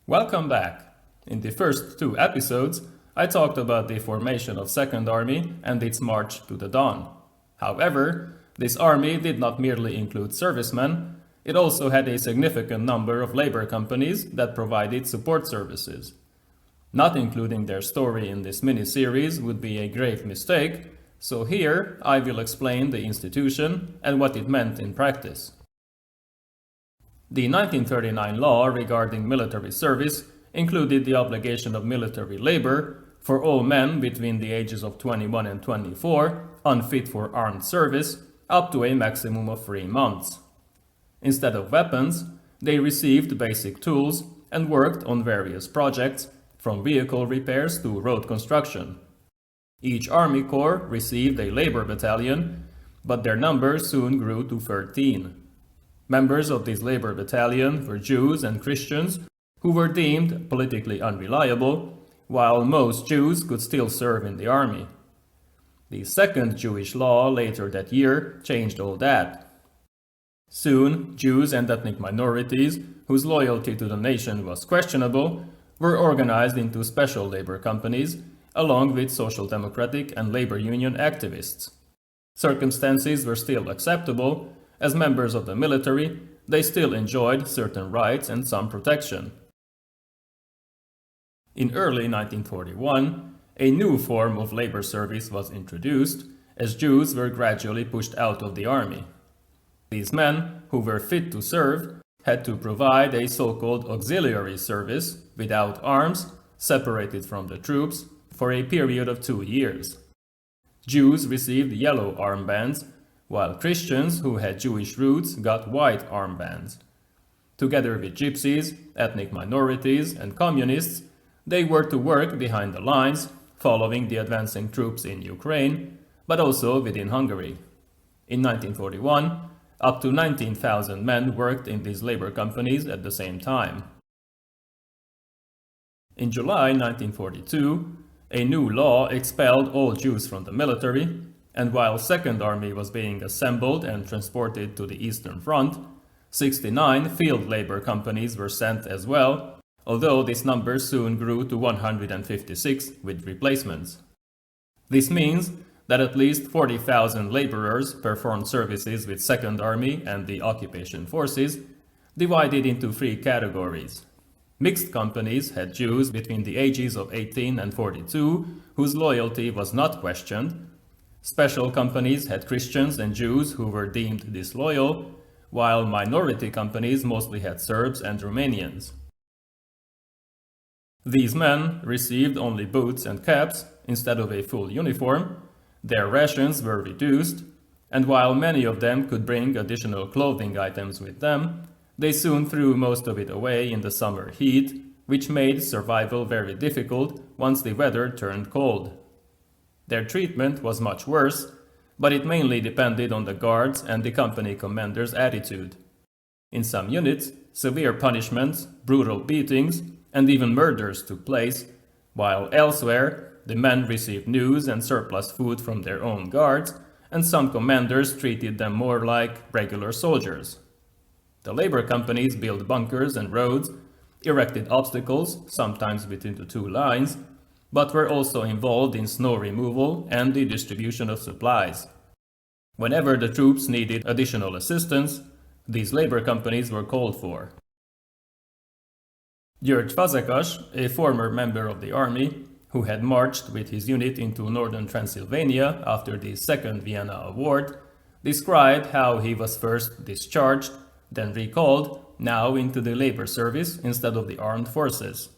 Welcome back. In the first two episodes, I talked about the formation of Second Army and its march to the Don. However, this army did not merely include servicemen, it also had a significant number of labor companies that provided support services. Not including their story in this mini-series would be a grave mistake, so here I will explain the institution and what it meant in practice. The 1939 law regarding military service included the obligation of military labor for all men between the ages of 21 and 24 unfit for armed service up to a maximum of 3 months. Instead of weapons, they received basic tools and worked on various projects, from vehicle repairs to road construction. Each Army Corps received a labor battalion, but their number soon grew to 13. Members of this labor battalion were Jews and Christians who were deemed politically unreliable, while most Jews could still serve in the army. The second Jewish law later that year changed all that. Soon, Jews and ethnic minorities, whose loyalty to the nation was questionable, were organized into special labor companies, along with social democratic and labor union activists. Circumstances were still acceptable. As members of the military, they still enjoyed certain rights and some protection. In early 1941, a new form of labor service was introduced, as Jews were gradually pushed out of the army. These men, who were fit to serve, had to provide a so-called auxiliary service without arms, separated from the troops, for a period of 2 years. Jews received yellow armbands, while Christians who had Jewish roots got white armbands. Together with gypsies, ethnic minorities, and communists, they were to work behind the lines, following the advancing troops in Ukraine, but also within Hungary. In 1941, up to 19,000 men worked in these labor companies at the same time. In July 1942, a new law expelled all Jews from the military, and while Second Army was being assembled and transported to the Eastern Front, 69 field labor companies were sent as well, although this number soon grew to 156 with replacements. This means that at least 40,000 laborers performed services with Second Army and the occupation forces, divided into 3 categories. Mixed companies had Jews between the ages of 18 and 42 whose loyalty was not questioned. Special companies had Christians and Jews who were deemed disloyal, while minority companies mostly had Serbs and Romanians. These men received only boots and caps instead of a full uniform, their rations were reduced, and while many of them could bring additional clothing items with them, they soon threw most of it away in the summer heat, which made survival very difficult once the weather turned cold. Their treatment was much worse, but it mainly depended on the guards and the company commander's attitude. In some units, severe punishments, brutal beatings, and even murders took place, while elsewhere, the men received news and surplus food from their own guards, and some commanders treated them more like regular soldiers. The labor companies built bunkers and roads, erected obstacles, sometimes between the 2 lines, but were also involved in snow removal and the distribution of supplies. Whenever the troops needed additional assistance, these labor companies were called for. György Fazekas, a former member of the army, who had marched with his unit into northern Transylvania after the Second Vienna Award, described how he was first discharged, then recalled, now into the labor service instead of the armed forces.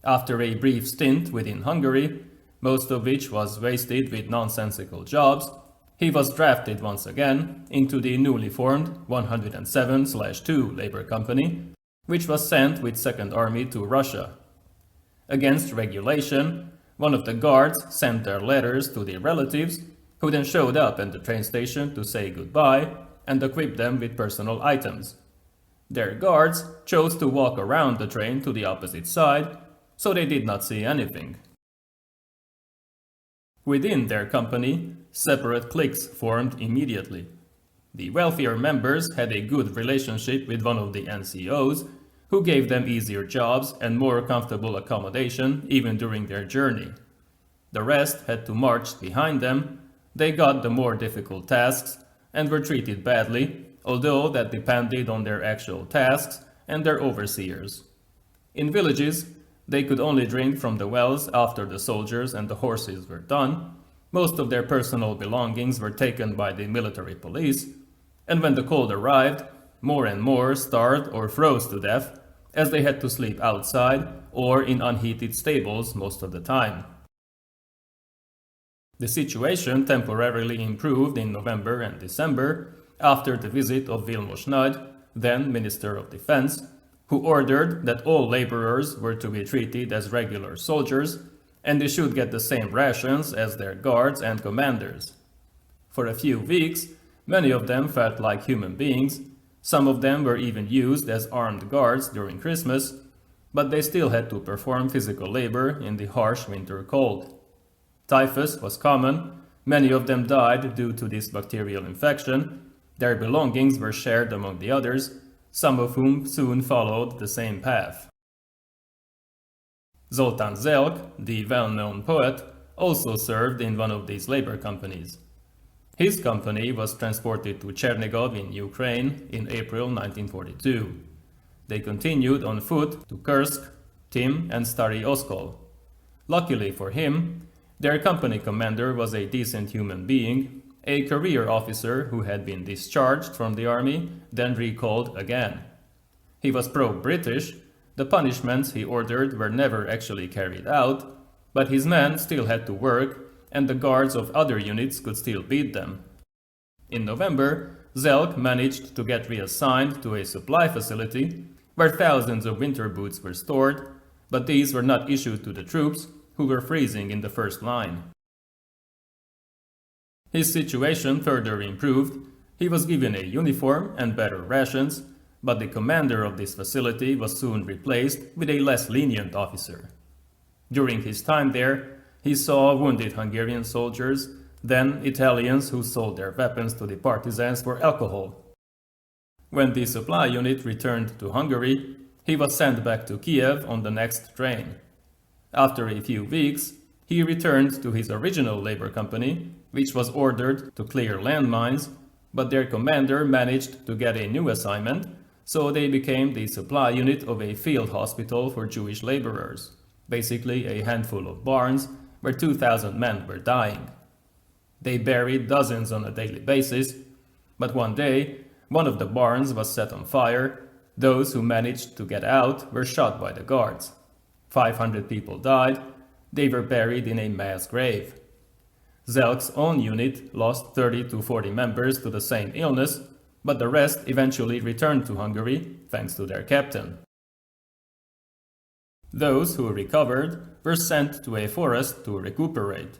After a brief stint within Hungary, most of which was wasted with nonsensical jobs, he was drafted once again into the newly formed 107/2 Labor Company, which was sent with Second Army to Russia. Against regulation, one of the guards sent their letters to their relatives, who then showed up at the train station to say goodbye and equip them with personal items. Their guards chose to walk around the train to the opposite side, so they did not see anything. Within their company, separate cliques formed immediately. The wealthier members had a good relationship with one of the NCOs, who gave them easier jobs and more comfortable accommodation even during their journey. The rest had to march behind them. They got the more difficult tasks and were treated badly, although that depended on their actual tasks and their overseers. In villages, they could only drink from the wells after the soldiers and the horses were done. Most of their personal belongings were taken by the military police, and when the cold arrived, more and more starved or froze to death, as they had to sleep outside or in unheated stables most of the time. The situation temporarily improved in November and December after the visit of Vilmos Nagy, then Minister of Defense, who ordered that all laborers were to be treated as regular soldiers and they should get the same rations as their guards and commanders. For a few weeks, many of them felt like human beings. Some of them were even used as armed guards during Christmas, but they still had to perform physical labor in the harsh winter cold. Typhus was common. Many of them died due to this bacterial infection. Their belongings were shared among the others, some of whom soon followed the same path. Zoltán Zelk, the well-known poet, also served in one of these labor companies. His company was transported to Chernigov in Ukraine in April 1942. They continued on foot to Kursk, Tim, and Stary Oskol. Luckily for him, their company commander was a decent human being, a career officer who had been discharged from the army, then recalled again. He was pro-British. The punishments he ordered were never actually carried out, but his men still had to work, and the guards of other units could still beat them. In November, Zelk managed to get reassigned to a supply facility where thousands of winter boots were stored, but these were not issued to the troops who were freezing in the first line. His situation further improved. He was given a uniform and better rations, but the commander of this facility was soon replaced with a less lenient officer. During his time there, he saw wounded Hungarian soldiers, then Italians who sold their weapons to the partisans for alcohol. When the supply unit returned to Hungary, he was sent back to Kiev on the next train. After a few weeks, he returned to his original labor company, which was ordered to clear landmines, but their commander managed to get a new assignment, so they became the supply unit of a field hospital for Jewish laborers, basically a handful of barns where 2,000 men were dying. They buried dozens on a daily basis, but one day, one of the barns was set on fire. Those who managed to get out were shot by the guards. 500 people died. They were buried in a mass grave. Zelk's own unit lost 30 to 40 members to the same illness, but the rest eventually returned to Hungary thanks to their captain. Those who recovered were sent to a forest to recuperate.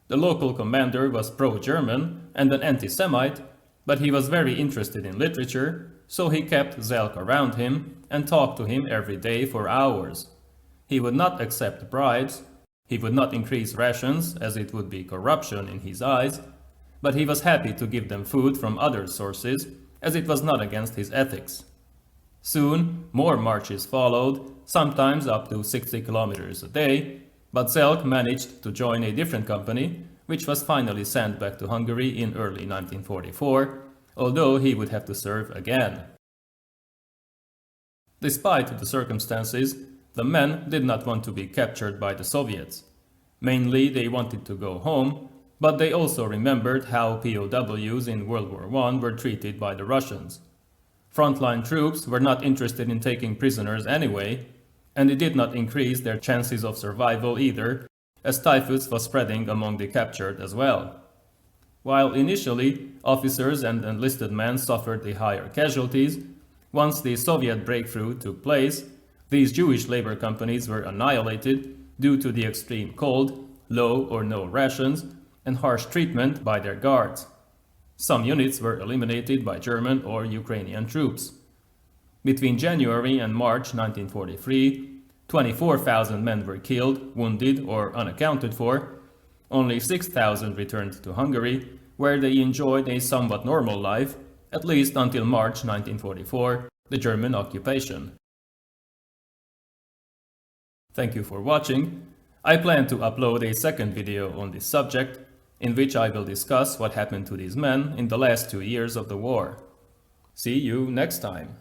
The local commander was pro-German and an anti-Semite, but he was very interested in literature, so he kept Zelk around him and talked to him every day for hours. He would not accept bribes. He would not increase rations, as it would be corruption in his eyes, but he was happy to give them food from other sources, as it was not against his ethics. Soon, more marches followed, sometimes up to 60 kilometers a day, but Zelk managed to join a different company, which was finally sent back to Hungary in early 1944, although he would have to serve again. Despite the circumstances, the men did not want to be captured by the Soviets. Mainly they wanted to go home, but they also remembered how POWs in World War I were treated by the Russians. Frontline troops were not interested in taking prisoners anyway, and it did not increase their chances of survival either, as typhus was spreading among the captured as well. While initially officers and enlisted men suffered the higher casualties, once the Soviet breakthrough took place, these Jewish labor companies were annihilated due to the extreme cold, low or no rations, and harsh treatment by their guards. Some units were eliminated by German or Ukrainian troops. Between January and March 1943, 24,000 men were killed, wounded, or unaccounted for. Only 6,000 returned to Hungary, where they enjoyed a somewhat normal life, at least until March 1944, the German occupation. Thank you for watching. I plan to upload a second video on this subject, in which I will discuss what happened to these men in the last 2 years of the war. See you next time.